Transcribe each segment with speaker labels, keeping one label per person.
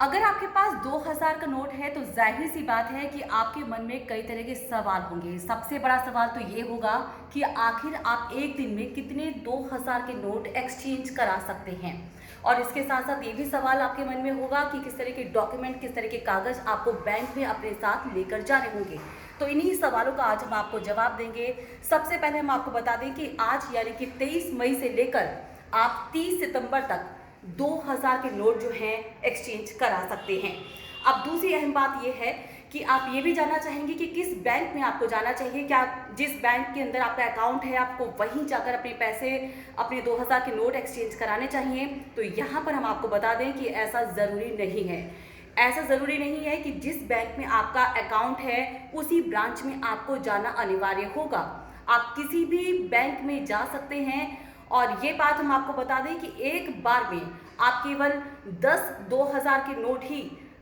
Speaker 1: अगर आपके पास 2000 का नोट है तो ज़ाहिर सी बात है कि आपके मन में कई तरह के सवाल होंगे। सबसे बड़ा सवाल तो ये होगा कि आखिर आप एक दिन में कितने 2000 के नोट एक्सचेंज करा सकते हैं। और इसके साथ साथ ये भी सवाल आपके मन में होगा कि किस तरह के डॉक्यूमेंट, किस तरह के कागज़ आपको बैंक में अपने साथ लेकर जाने होंगे। तो इन्हीं सवालों का आज हम आपको जवाब देंगे। सबसे पहले हम आपको बता दें कि आज यानी कि 23 मई से लेकर आप 30 सितंबर तक 2000 के नोट जो हैं एक्सचेंज करा सकते हैं। अब दूसरी अहम बात यह है कि आप ये भी जानना चाहेंगे कि किस बैंक में आपको जाना चाहिए। क्या जिस बैंक के अंदर आपका अकाउंट है आपको वहीं जाकर अपने पैसे, अपने 2000 के नोट एक्सचेंज कराने चाहिए? तो यहाँ पर हम आपको बता दें कि ऐसा ज़रूरी नहीं है। ऐसा ज़रूरी नहीं है कि जिस बैंक में आपका अकाउंट है उसी ब्रांच में आपको जाना अनिवार्य होगा। आप किसी भी बैंक में जा सकते हैं और ये बात हम आपको बता दें कि एक बार में आप केवल 10 2000 के नोट ही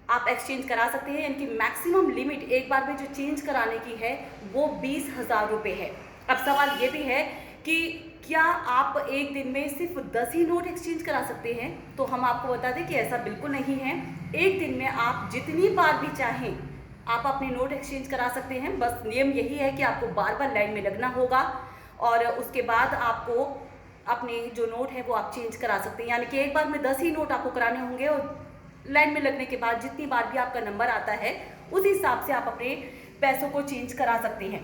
Speaker 1: आप एक्सचेंज करा सकते हैं, यानी कि मैक्सिमम लिमिट एक बार में जो चेंज कराने की है वो 20,000 रुपये है। अब सवाल ये भी है कि क्या आप एक दिन में सिर्फ 10 ही नोट एक्सचेंज करा सकते हैं? तो हम आपको बता दें कि ऐसा बिल्कुल नहीं है। एक दिन में आप जितनी बार भी चाहें आप अपने नोट एक्सचेंज करा सकते हैं। बस नियम यही है कि आपको बार बार लाइन में लगना होगा और उसके बाद आपको अपने जो नोट है वो आप चेंज करा सकते हैं। यानी कि एक बार में 10 ही नोट आपको कराने होंगे और लाइन में लगने के बाद जितनी बार भी आपका नंबर आता है उस हिसाब से आप अपने पैसों को चेंज करा सकते हैं।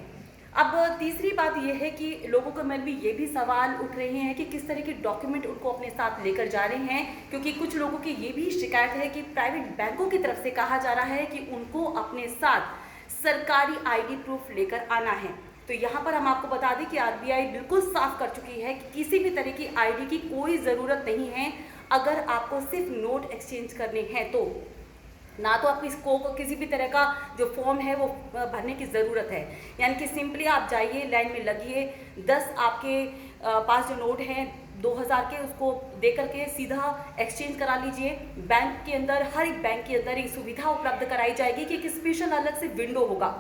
Speaker 1: अब तीसरी बात यह है कि लोगों के मन में ये भी सवाल उठ रहे हैं कि किस तरह के डॉक्यूमेंट उनको अपने साथ लेकर जा रहे हैं, क्योंकि कुछ लोगों की ये भी शिकायत है कि प्राइवेट बैंकों की तरफ से कहा जा रहा है कि उनको अपने साथ सरकारी आईडी प्रूफ लेकर आना है। तो यहाँ पर हम आपको बता दें कि आरबीआई बिल्कुल साफ कर चुकी है कि किसी भी तरह की आईडी की कोई ज़रूरत नहीं है। अगर आपको सिर्फ नोट एक्सचेंज करने हैं तो ना तो आपको इसको किसी भी तरह का जो फॉर्म है वो भरने की ज़रूरत है। यानी कि सिंपली आप जाइए, लाइन में लगिए, 10 आपके पास जो नोट हैं 2000 के उसको दे करके सीधा एक्सचेंज करा लीजिए। बैंक के अंदर, हर एक बैंक के अंदर एक सुविधा उपलब्ध कराई जाएगी कि एक स्पेशल अलग से विंडो होगा।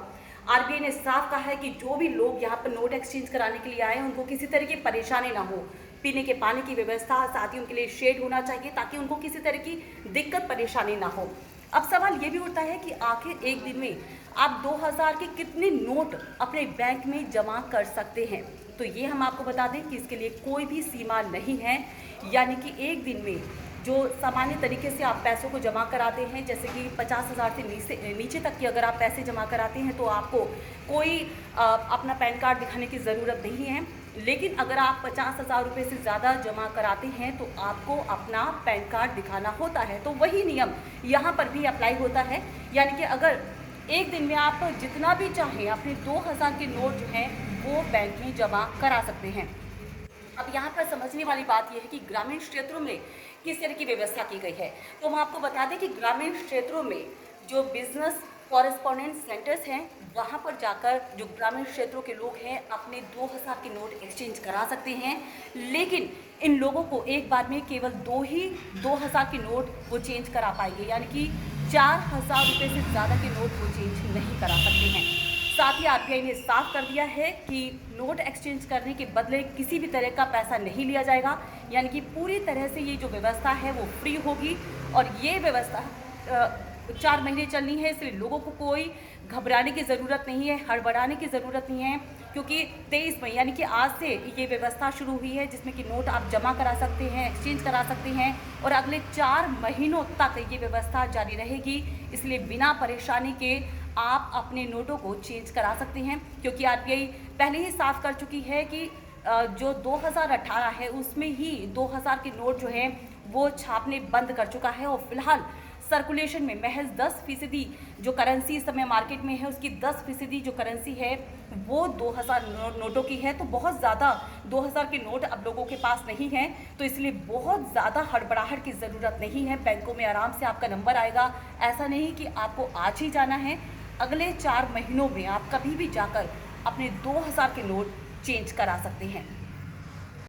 Speaker 1: आरबीआई ने साफ कहा है कि जो भी लोग यहाँ पर नोट एक्सचेंज कराने के लिए आए उनको किसी तरह की परेशानी ना हो। पीने के पानी की व्यवस्था, साथ ही उनके लिए शेड होना चाहिए ताकि उनको किसी तरह की दिक्कत परेशानी ना हो। अब सवाल ये भी उठता है कि आखिर एक दिन में आप 2000 के कितने नोट अपने बैंक में जमा कर सकते हैं? तो ये हम आपको बता दें कि इसके लिए कोई भी सीमा नहीं है। यानी कि एक दिन में जो सामान्य तरीके से आप पैसों को जमा कराते हैं, जैसे कि 50,000 से नीचे तक की अगर आप पैसे जमा कराते हैं तो आपको कोई अपना पैन कार्ड दिखाने की ज़रूरत नहीं है। लेकिन अगर आप 50,000 रुपये से ज़्यादा जमा कराते हैं तो आपको अपना पैन कार्ड दिखाना होता है। तो वही नियम यहाँ पर भी अप्लाई होता है। यानी कि अगर एक दिन में आप जितना भी चाहें अपने 2000 के नोट जो हैं वो बैंक में जमा करा सकते हैं। अब यहाँ पर समझने वाली बात यह है कि ग्रामीण क्षेत्रों में किस तरह की व्यवस्था की गई है। तो हम आपको बता दें कि ग्रामीण क्षेत्रों में जो बिजनेस कॉरेस्पॉन्डेंट सेंटर्स हैं वहाँ पर जाकर जो ग्रामीण क्षेत्रों के लोग हैं अपने 2000 के नोट एक्सचेंज करा सकते हैं। लेकिन इन लोगों को एक बार में केवल 2000 के नोट वो चेंज करा पाएंगे, यानी कि 4000 रुपये से ज़्यादा के नोट वो चेंज नहीं करा सकते हैं। साथ ही आरबीआई ने साफ कर दिया है कि नोट एक्सचेंज करने के बदले किसी भी तरह का पैसा नहीं लिया जाएगा। यानी कि पूरी तरह से ये जो व्यवस्था है वो फ्री होगी और ये व्यवस्था 4 महीने चलनी है, इसलिए लोगों को कोई घबराने की ज़रूरत नहीं है, हड़बड़ाने की ज़रूरत नहीं है, क्योंकि 23 मई यानी कि आज से ये व्यवस्था शुरू हुई है जिसमें कि नोट आप जमा करा सकते हैं, एक्सचेंज करा सकते हैं और अगले 4 महीनों तक ये व्यवस्था जारी रहेगी। इसलिए बिना परेशानी के आप अपने नोटों को चेंज करा सकते हैं, क्योंकि आरबीआई पहले ही साफ कर चुकी है कि जो 2018 है उसमें ही 2000 के नोट जो हैं वो छापने बंद कर चुका है और फिलहाल सर्कुलेशन में महज 10% जो करेंसी इस समय मार्केट में है उसकी 10% जो करेंसी है वो 2000 नोटों की है। तो बहुत ज़्यादा 2000 के नोट अब लोगों के पास नहीं हैं, तो इसलिए बहुत ज़्यादा हड़बड़ाहट की ज़रूरत नहीं है। बैंकों में आराम से आपका नंबर आएगा। ऐसा नहीं कि आपको आज ही जाना है, अगले 4 महीनों में आप कभी भी जाकर अपने 2000 के नोट चेंज करा सकते हैं।